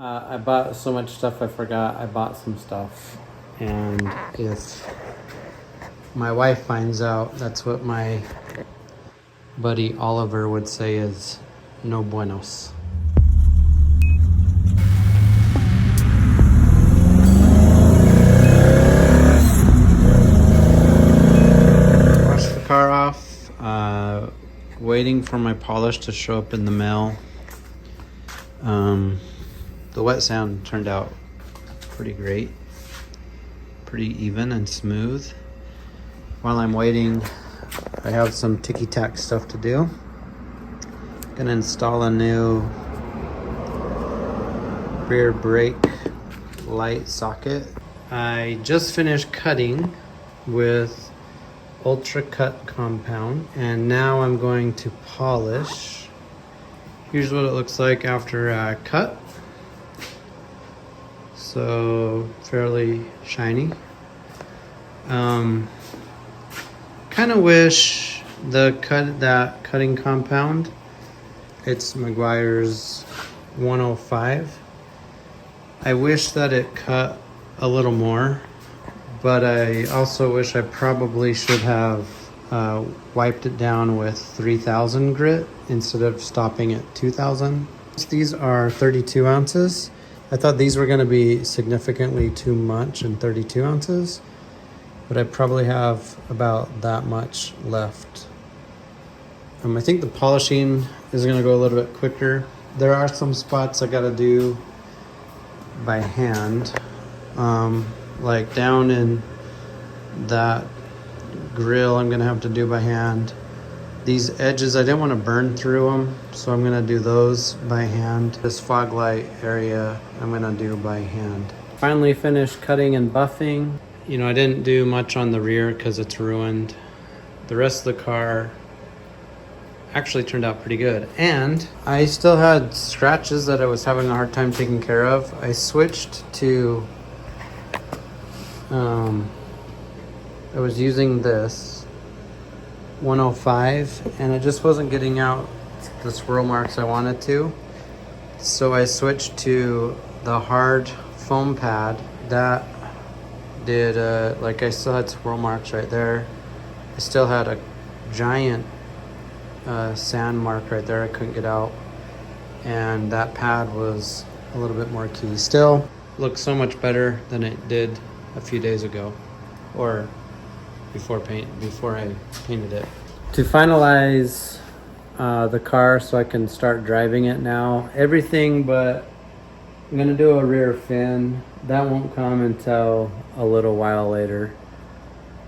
I bought so much stuff I forgot I bought some stuff. And if my wife finds out, that's what my buddy Oliver would say is no buenos. Washed the car off. Waiting for my polish to show up in the mail. The wet sand turned out pretty great. Pretty even and smooth. While I'm waiting, I have some ticky-tack stuff to do. Gonna install a new rear brake light socket. I just finished cutting with Ultra Cut compound, and now I'm going to polish. Here's what it looks like after I cut. So fairly shiny. Kind of wish that cutting compound, it's Meguiar's 105. I wish that it cut a little more, but I also wish I probably should have wiped it down with 3000 grit instead of stopping at 2000. These are 32 ounces. I thought these were going to be significantly too much in 32 ounces, but I probably have about that much left. I think the polishing is going to go a little bit quicker. There are some spots I got to do by hand, like down in that grill I'm going to have to do by hand. These edges, I didn't want to burn through them, so I'm going to do those by hand. This fog light area, I'm going to do by hand. Finally finished cutting and buffing. You know, I didn't do much on the rear because it's ruined. The rest of the car actually turned out pretty good. And I still had scratches that I was having a hard time taking care of. I switched to, I was using this 105, and it just wasn't getting out the swirl marks I wanted to. So I switched to the hard foam pad. That did, like I still had swirl marks right there. I still had a giant sand mark right there I couldn't get out. And that pad was a little bit more key. Still looks so much better than it did a few days ago, or before I painted it. To finalize the car so I can start driving it now, everything but I'm gonna do a rear fin. That won't come until a little while later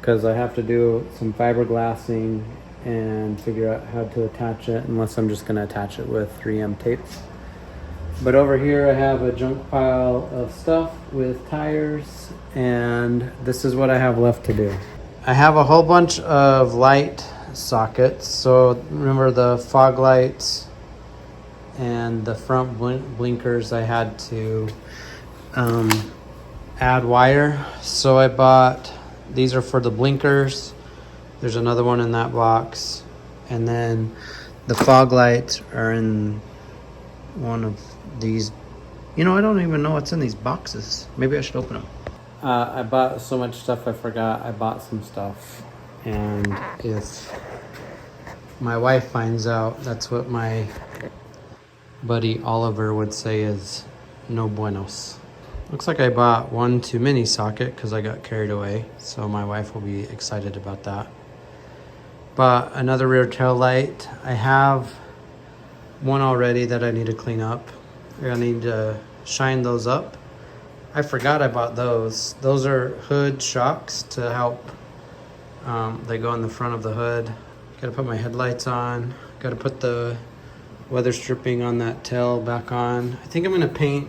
because I have to do some fiberglassing and figure out how to attach it, unless I'm just gonna attach it with 3M tapes. But over here I have a junk pile of stuff with tires, and this is what I have left to do. I have a whole bunch of light sockets. So remember the fog lights and the front blinkers, I had to add wire. So I bought, these are for the blinkers. There's another one in that box. And then the fog lights are in one of these. You know, I don't even know what's in these boxes. Maybe I should open them. I bought so much stuff I forgot I bought some stuff. And if my wife finds out, that's what my buddy Oliver would say is no buenos. Looks like I bought one too many socket because I got carried away. So my wife will be excited about that. Bought another rear tail light. I have one already that I need to clean up. I need to shine those up. I forgot I bought those. Those are hood shocks to help. They go in the front of the hood. Got to put my headlights on. Got to put the weather stripping on that tail back on. I think I'm going to paint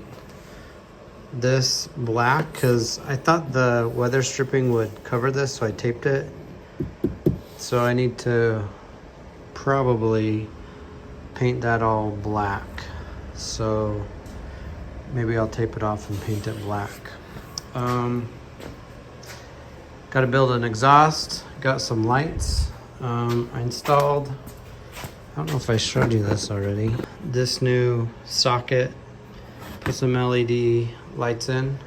this black because I thought the weather stripping would cover this, so I taped it. So I need to probably paint that all black. So maybe I'll tape it off and paint it black. Got to build an exhaust. Got some lights. I installed, I don't know if I showed you this already, this new socket Put some LED lights in.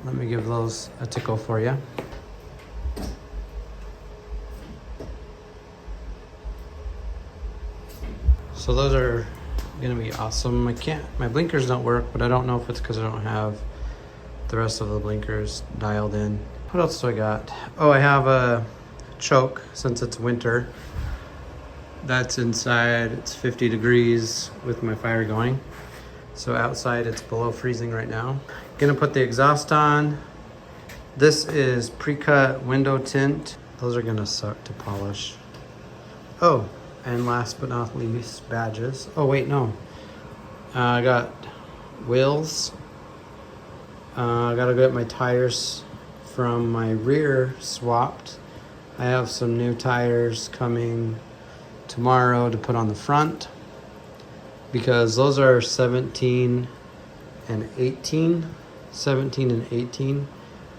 Let me give those a tickle for you. So those are gonna be awesome. My blinkers don't work, but I don't know if it's because I don't have the rest of the blinkers dialed in. What else do I got? Oh, I have a choke since it's winter. That's inside, it's 50 degrees with my fire going. So outside it's below freezing right now. Gonna put the exhaust on. This is pre-cut window tint. Those are gonna suck to polish. Oh, and last but not least, badges. Oh wait, no. I got wheels. I gotta get my tires from my rear swapped. I have some new tires coming tomorrow to put on the front because those are 17 and 18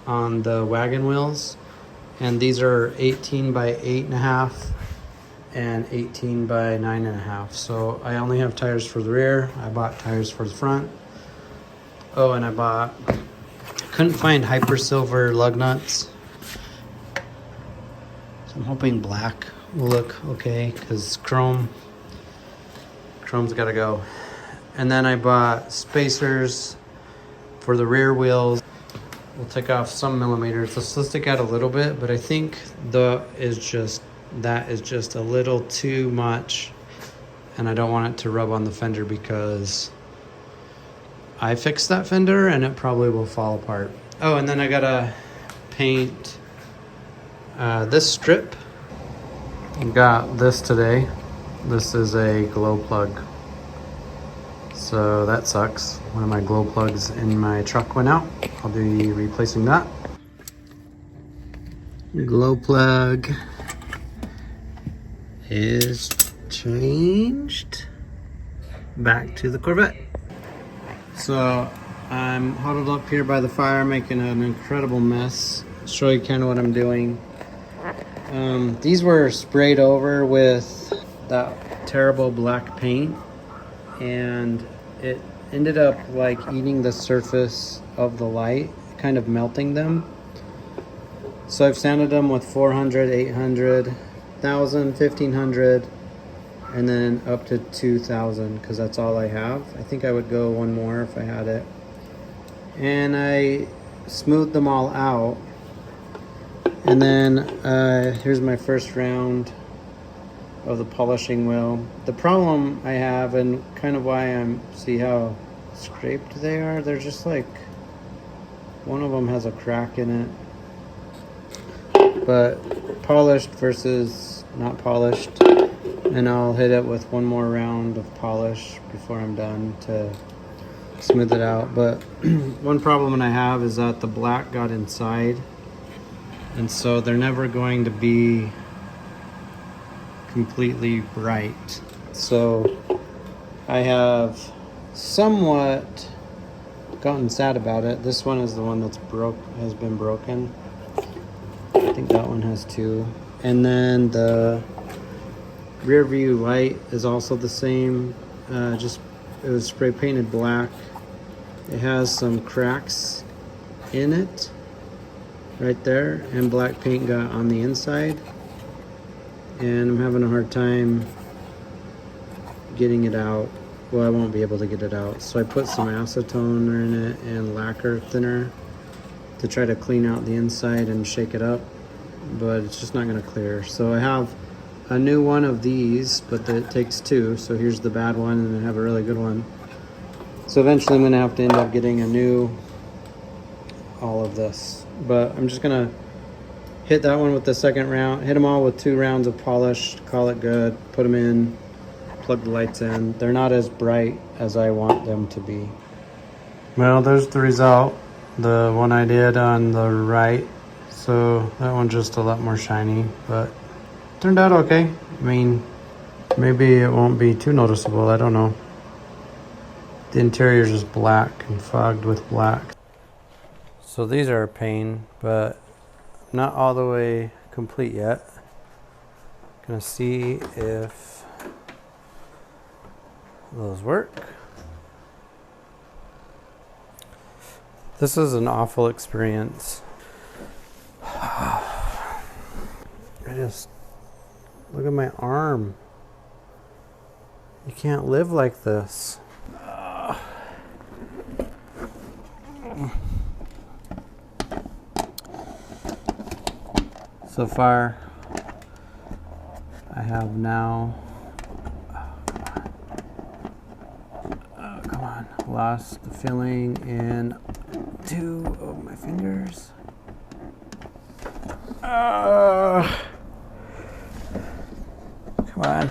on the wagon wheels, and these are 18 by 8.5 and 18 by 9.5. So I only have tires for the rear. I bought tires for the front. Oh, and I couldn't find hyper silver lug nuts, so I'm hoping black will look okay because chrome's got to go. And then I bought spacers for the rear wheels. We'll take off some millimeters. This will stick out a little bit, but I think that is just a little too much, and I don't want it to rub on the fender because I fixed that fender and it probably will fall apart. Oh, and then I gotta paint this strip. Got this today. This is a glow plug, so that sucks. One of my glow plugs in my truck went out. I'll be replacing that. Glow plug is changed back to the Corvette. So I'm huddled up here by the fire making an incredible mess. I'll show you kind of what I'm doing. These were sprayed over with that terrible black paint, and it ended up like eating the surface of the light, kind of melting them. So I've sanded them with 400, 800, 1000, 1500, and then up to 2000 because that's all I have. I think I would go one more if I had it. And I smoothed them all out. And then here's my first round of the polishing wheel. The problem I have, and kind of why see how scraped they are? They're just like, one of them has a crack in it. But polished versus not polished. And I'll hit it with one more round of polish before I'm done to smooth it out. But one problem I have is that the black got inside, and so they're never going to be completely bright. So I have somewhat gotten sad about it. This one is the one that's has been broken. I think that one has two. And then the rear view light is also the same. It was spray painted black. It has some cracks in it right there, and black paint got on the inside, and I'm having a hard time getting it out. Well, I won't be able to get it out, so I put some acetone in it and lacquer thinner to try to clean out the inside and shake it up, but it's just not going to clear. So I have a new one of these, but it takes two. So here's the bad one, and I have a really good one. So eventually I'm going to have to end up getting a new all of this. But I'm just going to hit that one with the second round, hit them all with 2 rounds of polish, call it good, put them in, plug the lights in. They're not as bright as I want them to be. Well, there's the result. The one I did on the right. So that one's just a lot more shiny, but turned out okay. I mean, maybe it won't be too noticeable, I don't know. The interior is just black and fogged with black. So these are a pain, but not all the way complete yet. Gonna see if those work. This is an awful experience. Look at my arm. You can't live like this. So far, I have now, lost the feeling in 2 of my fingers. Come on.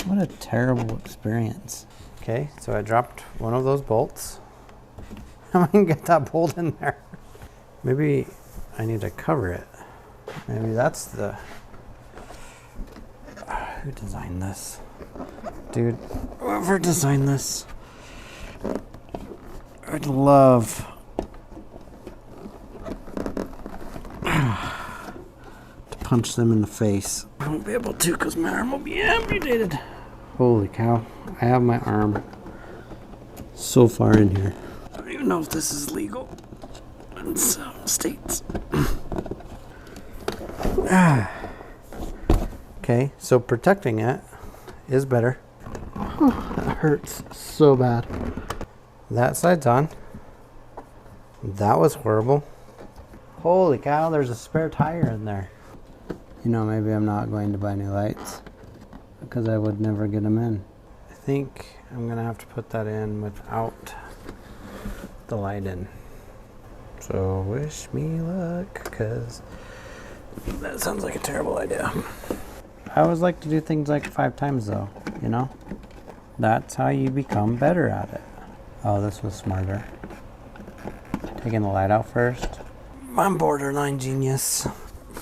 What a terrible experience. Okay, so I dropped one of those bolts. How am I gonna get that bolt in there? Maybe I need to cover it. Maybe that's the... Who designed this? Dude, whoever designed this, I'd love to punch them in the face. I won't be able to because my arm will be amputated. Holy cow, I have my arm so far in here. I don't even know if this is legal in some states. Okay, so protecting it is better. That hurts so bad. That side's on. That was horrible. Holy cow, there's a spare tire in there. You know, maybe I'm not going to buy new lights because I would never get them in. I think I'm gonna have to put that in without the light in. So wish me luck, because that sounds like a terrible idea. I always like to do things like 5 times though, you know? That's how you become better at it. Oh, this was smarter. Taking the light out first. I'm borderline genius.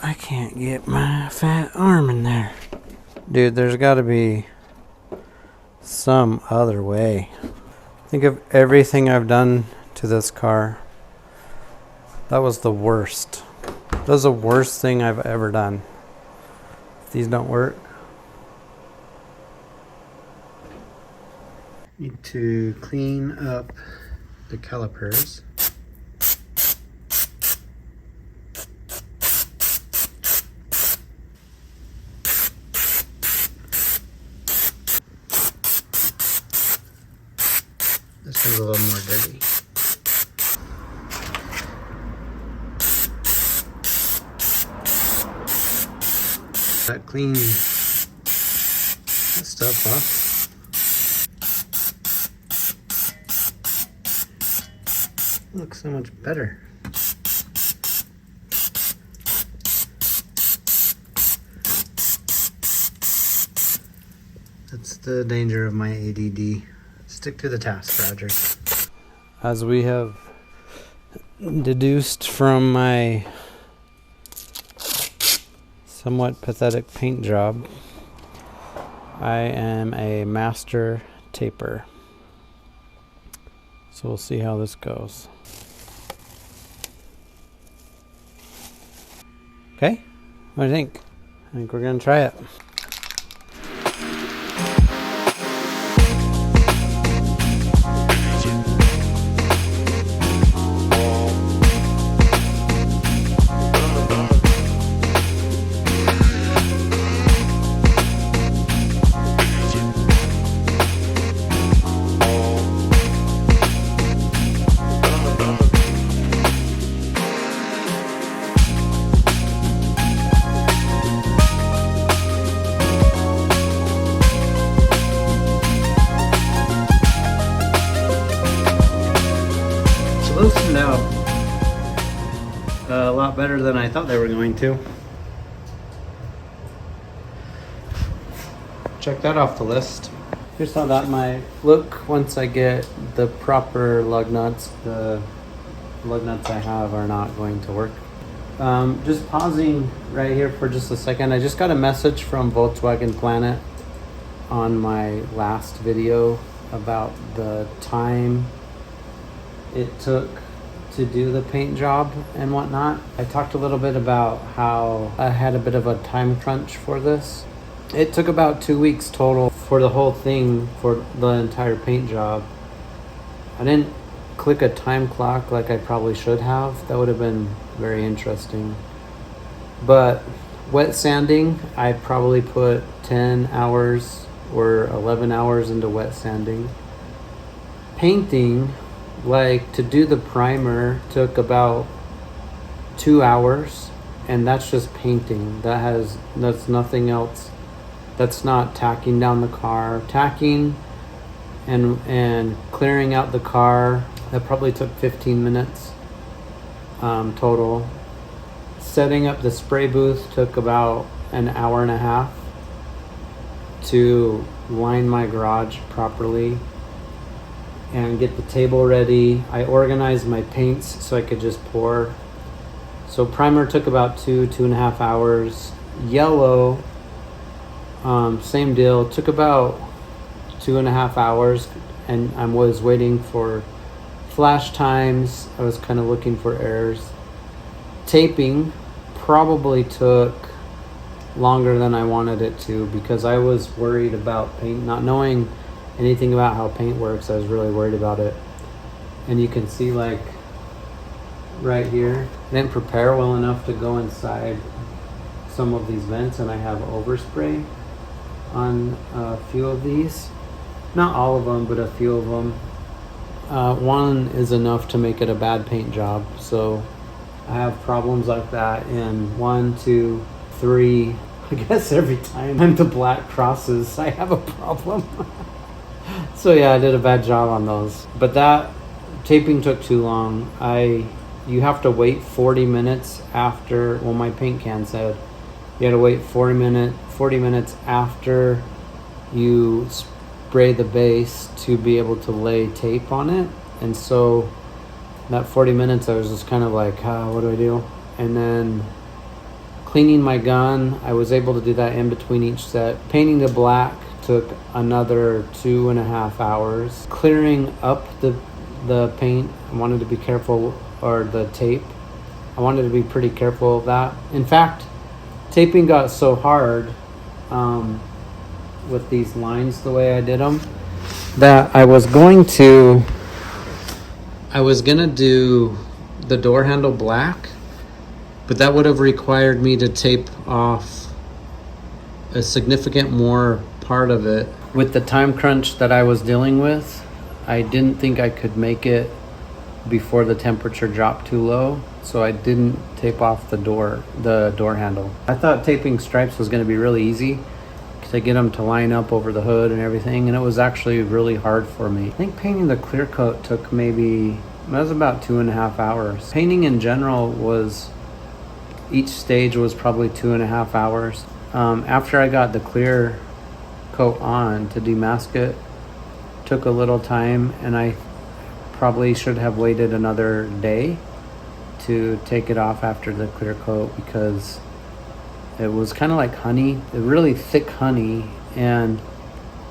I can't get my fat arm in there. Dude, there's gotta be some other way. Think of everything I've done to this car. That was the worst. That was the worst thing I've ever done. If these don't work, need to clean up the calipers. This one's a little more dirty. That clean that stuff off. Looks so much better. That's the danger of my ADD. Stick to the task, Roger. As we have deduced from my somewhat pathetic paint job, I am a master taper. So we'll see how this goes. Okay, what do you think? I think we're gonna try it. Those turned out a lot better than I thought they were going to. Check that off the list. Here's how that might look once I get the proper lug nuts. The lug nuts I have are not going to work. Just pausing right here for just a second. I just got a message from Volkswagen Planet on my last video about the time it took to do the paint job and whatnot. I talked a little bit about how I had a bit of a time crunch for this. It took about 2 weeks total for the whole thing, for the entire paint job. I didn't click a time clock like I probably should have. That would have been very interesting. But wet sanding, I probably put 10 hours or 11 hours into wet sanding. Painting, like to do the primer, took about 2 hours, and that's just painting. That's nothing else. That's not tacking down the car. Tacking and clearing out the car, that probably took 15 minutes total. Setting up the spray booth took about an hour and a half to line my garage properly and get the table ready. I organized my paints so I could just pour. So primer took about 2.5 hours. Yellow, same deal, took about 2.5 hours, and I was waiting for flash times. I was kind of looking for errors. Taping probably took longer than I wanted it to because I was worried about paint, not knowing anything about how paint works. I was really worried about it. And you can see, like right here, I didn't prepare well enough to go inside some of these vents, and I have overspray on a few of these. Not all of them, but a few of them. One is enough to make it a bad paint job. So I have problems like that in 1, 2, 3. I guess every time I'm the black crosses, I have a problem. So yeah, I did a bad job on those. But that taping took too long. You have to wait 40 minutes after, well, my paint can said you had to wait 40 minutes after you spray the base to be able to lay tape on it. And so that 40 minutes I was just kind of like, what do I do? And then cleaning my gun, I was able to do that in between each set. Painting the black took another 2.5 hours. Clearing up the paint, I wanted to be careful, or the tape, I wanted to be pretty careful of that. In fact, taping got so hard with these lines the way I did them that I was gonna do the door handle black, but that would have required me to tape off a significant more part of it. With the time crunch that I was dealing with, I didn't think I could make it before the temperature dropped too low, so I didn't tape off the door handle. I thought taping stripes was going to be really easy to get them to line up over the hood and everything, and it was actually really hard for me. I think painting the clear coat took that was about 2.5 hours. Painting in general each stage was probably 2.5 hours. After I got the clear coat on to demask it, took a little time, and I probably should have waited another day to take it off after the clear coat because it was kind of like honey, really thick honey, and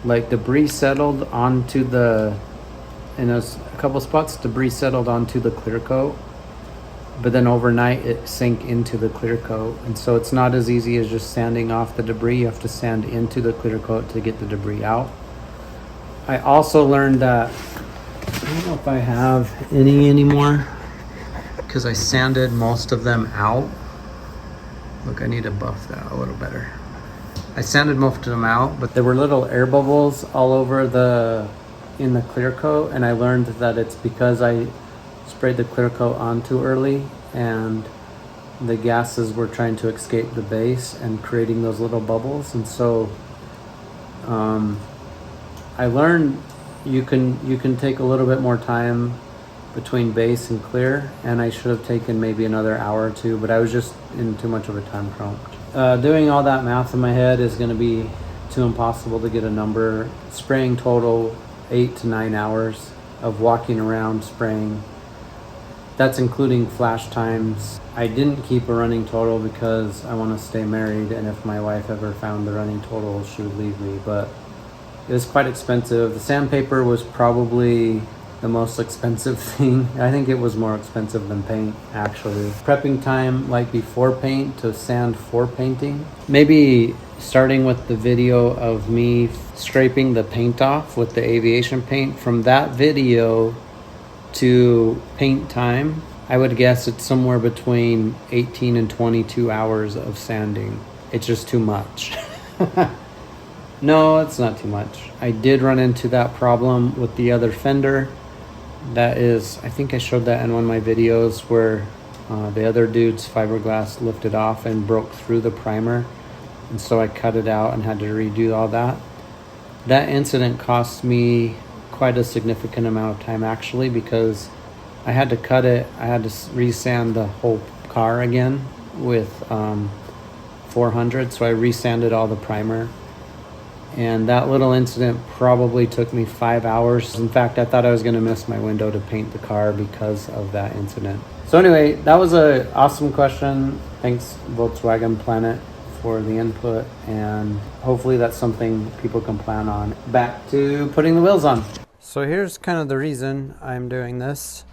like debris settled onto in a couple spots, debris settled onto the clear coat, but then overnight it sank into the clear coat, and so it's not as easy as just sanding off the debris. You have to sand into the clear coat to get the debris out. I also learned that, I don't know if I have any anymore because I sanded most of them out. Look, I need to buff that a little better. I sanded most of them out, but there were little air bubbles all over in the clear coat, and I learned that it's because I sprayed the clear coat on too early and the gases were trying to escape the base and creating those little bubbles. And so I learned you can take a little bit more time between base and clear, and I should have taken maybe another hour or two, but I was just in too much of a time crunch. Doing all that math in my head is going to be too impossible to get a number. Spraying total 8 to 9 hours of walking around spraying. That's including flash times. I didn't keep a running total because I want to stay married, and if my wife ever found the running total, she would leave me, but it was quite expensive. The sandpaper was probably the most expensive thing. I think it was more expensive than paint, actually. Prepping time, like before paint to sand for painting. Maybe starting with the video of me scraping the paint off with the aviation paint. From that video to paint time, I would guess it's somewhere between 18 and 22 hours of sanding. It's just too much. No, it's not too much. I did run into that problem with the other fender. That is, I think I showed that in one of my videos where the other dude's fiberglass lifted off and broke through the primer. And so I cut it out and had to redo all that. That incident cost me quite a significant amount of time, actually, because I had to cut it. I had to resand the whole car again with 400. So I resanded all the primer. And that little incident probably took me 5 hours. In fact, I thought I was going to miss my window to paint the car because of that incident. So anyway, that was an awesome question. Thanks, Volkswagen Planet, for the input. And hopefully that's something people can plan on. Back to putting the wheels on. So here's kind of the reason I'm doing this.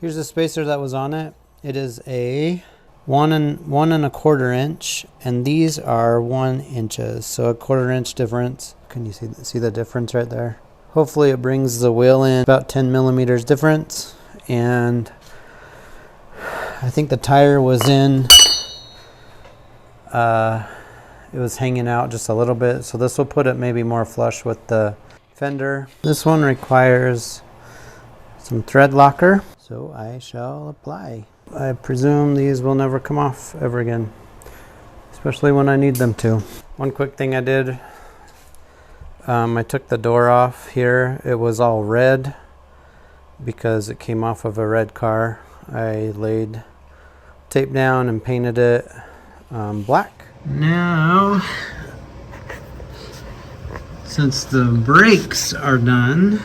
Here's the spacer that was on it. It is a 1 1/4 inch, and these are 1 inches, so a 1/4 inch difference. Can you see the difference right there? Hopefully it brings the wheel in about 10 millimeters difference. And I think the tire was in, it was hanging out just a little bit, so this will put it maybe more flush with the fender. This one requires some thread locker, so I shall apply. I presume these will never come off ever again, especially when I need them to. One quick thing I did, I took the door off here. It was all red because it came off of a red car. I laid tape down and painted it black. Now, since the brakes are done,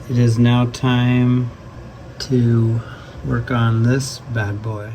it is now time to work on this bad boy.